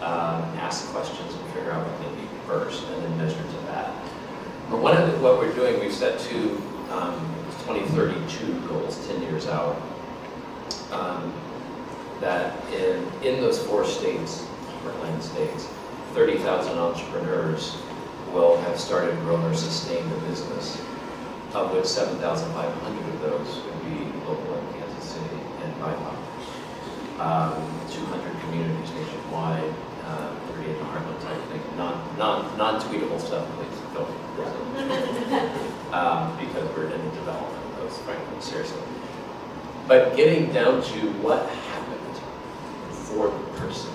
Ask questions and figure out what they need first, and then measure to that. But what we're doing, we've set two 2032 goals, 10 years out, that in those 4 states, heartland states, 30,000 entrepreneurs will have started, grown, or sustained a business, of which 7,500 of those would be local in Kansas City and BIPOC. 200 communities nationwide, 30 in the heartland type thing. Non-tweetable stuff, please don't. Because we're in the development of those, frankly, seriously. But getting down to what happened for the person.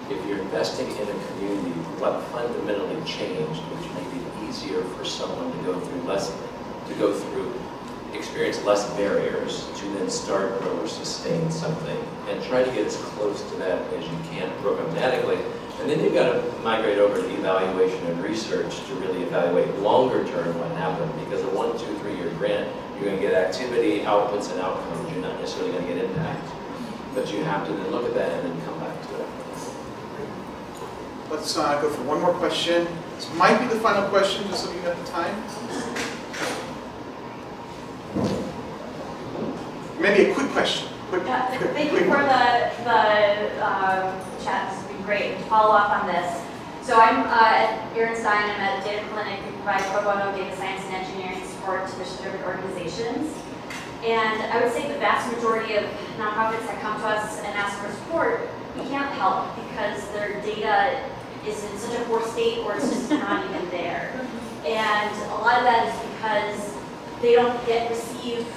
If you're investing in a community, what fundamentally changed, which made it easier for someone to go through experience less barriers to then start, grow, or sustain something, and try to get as close to that as you can programmatically. And then you've got to migrate over to evaluation and research to really evaluate longer term what happened, because a 1, 2, 3 year grant, you're going to get activity, outputs, and outcomes. You're not necessarily going to get impact. But you have to then look at that and then come back to it. Let's go for one more question. This might be the final question, just so we got the time. Maybe a quick question. Thank you for the chat. This has been great. To follow up on this, so I'm at Ehrenstein. I'm at a data clinic. We provide pro bono data science and engineering support to mission-driven organizations. And I would say the vast majority of nonprofits that come to us and ask for support, we can't help because their data is in such a poor state or it's just not even there. And a lot of that is because they don't receive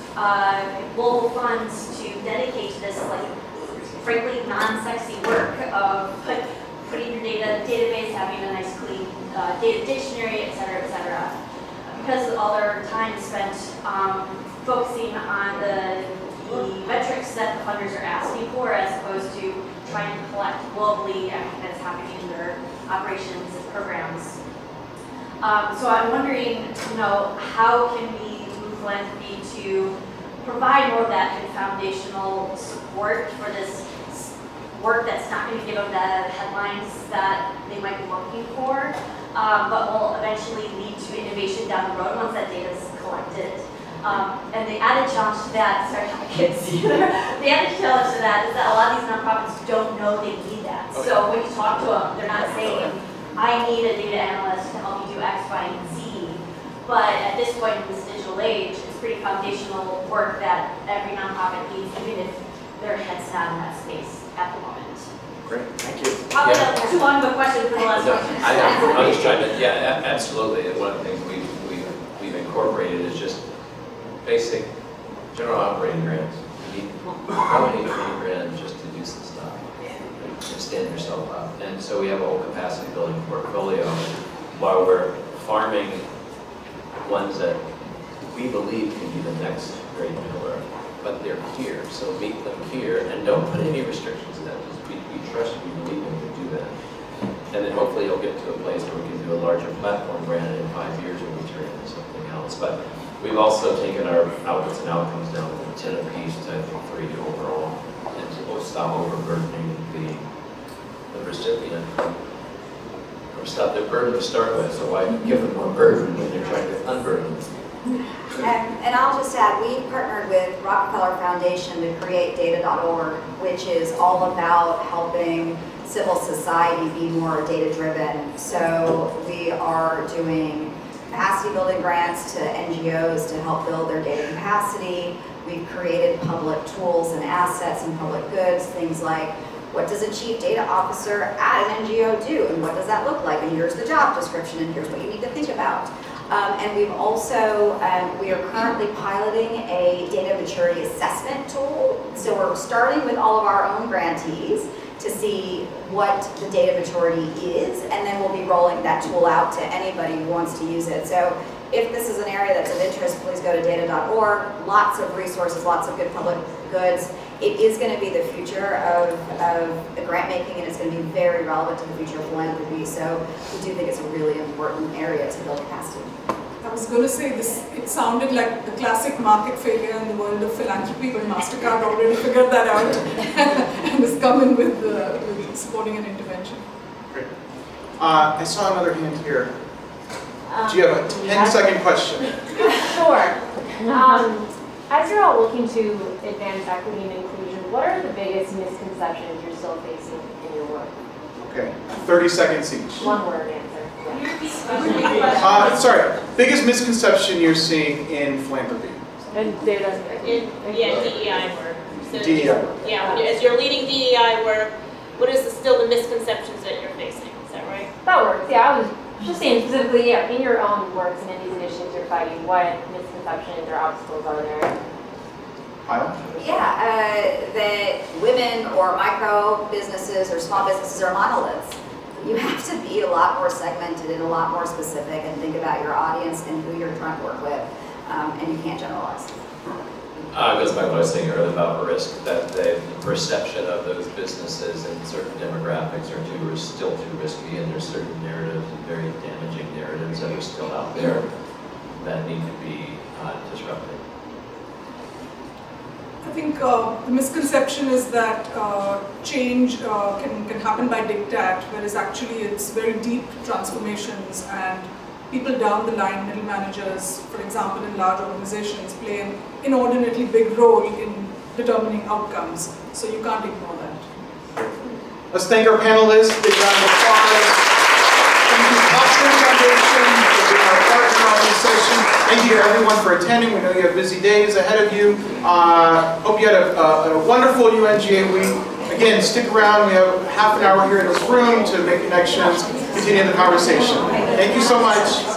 global funds to dedicate to this, like, frankly, non-sexy work of putting your data database, having a nice, clean data dictionary, et cetera, because all their time is spent focusing on the metrics that the funders are asking for, as opposed to trying to collect globally everything that's happening in their operations and programs. So I'm wondering, how can we move philanthropy to provide more of that kind of foundational support for this work that's not going to give them the headlines that they might be looking for, but will eventually lead to innovation down the road once that data is collected. And the added challenge to that, sorry, I can't see there. The added challenge to that is that a lot of these nonprofits don't know they need that. Okay. So when you talk to them, they're not saying, I need a data analyst to help me do X, Y, and Z. But at this point in this digital age, it's pretty foundational work that every nonprofit needs, even if their head's not in that space at the moment. Great, thank you. Probably too long of a question for the last question. I'll just chime in. Yeah, absolutely. And one of the things we've incorporated is just basic general operating grants. You need probably $20,000 just to do some stuff and stand yourself up. And so we have a whole capacity building portfolio while we're farming ones that we believe can be the next great pillar, but they're here. So meet them here and don't put any restrictions in that. Just we trust you, believe them to do that. And then hopefully you'll get to a place where we can do a larger platform brand, and in 5 years we'll turn into something else. But we've also taken our outputs and outcomes down from 10 apiece to 3 overall, and to stop overburdening the recipient. Or stop their burden to start with, so why give them more burden when you're trying to unburden them? And I'll just add, we partnered with Rockefeller Foundation to create data.org, which is all about helping civil society be more data-driven. So we are doing capacity building grants to NGOs to help build their data capacity. We've created public tools and assets and public goods, things like, what does a chief data officer at an NGO do, and what does that look like? And here's the job description, and here's what you need to think about. And we've also, we are currently piloting a data maturity assessment tool. So we're starting with all of our own grantees to see what the data maturity is, and then we'll be rolling that tool out to anybody who wants to use it. So if this is an area that's of interest, please go to data.org. Lots of resources, lots of good public goods. It is going to be the future of grant making, and it's going to be very relevant to the future of philanthropy. So we do think it's a really important area to build capacity. I was going to say this, it sounded like the classic market failure in the world of philanthropy, but Mastercard already figured that out and is coming with supporting an intervention. Great. I saw another hand here. Do you have a 10-second question? Sure. As you're all looking to advance equity and inclusion, what are the biggest misconceptions you're still facing in your work? Okay, 30 seconds each. One word answer. Sorry, biggest misconception you're seeing in philanthropy? And data. DEI work. So DEI. Yeah, as you're leading DEI work, what is still the misconceptions that you're facing? Is that right? That works, yeah. I was just saying specifically, yeah, in your own works and in these initiatives you're fighting, what misconceptions or obstacles are there? Yeah, that women or micro businesses or small businesses are monoliths. You have to be a lot more segmented and a lot more specific and think about your audience and who you're trying to work with, and you can't generalize. It goes back to what I was saying earlier about risk, that the perception of those businesses and certain demographics are still too risky, and there's certain narratives, very damaging narratives that are still out there that need to be disrupted. I think the misconception is that change can happen by diktat, whereas actually it's very deep transformations, and people down the line, middle managers, for example, in large organizations, play an inordinately big role in determining outcomes. So you can't ignore that. Let's thank our panelists. Big round of applause. Thank you, Kauffman Foundation, for being our partner on this session. Thank you to everyone for attending. We know you have busy days ahead of you. Hope you had a wonderful UNGA week. Again, stick around. We have half an hour here in this room to make connections, continue the conversation. Thank you so much.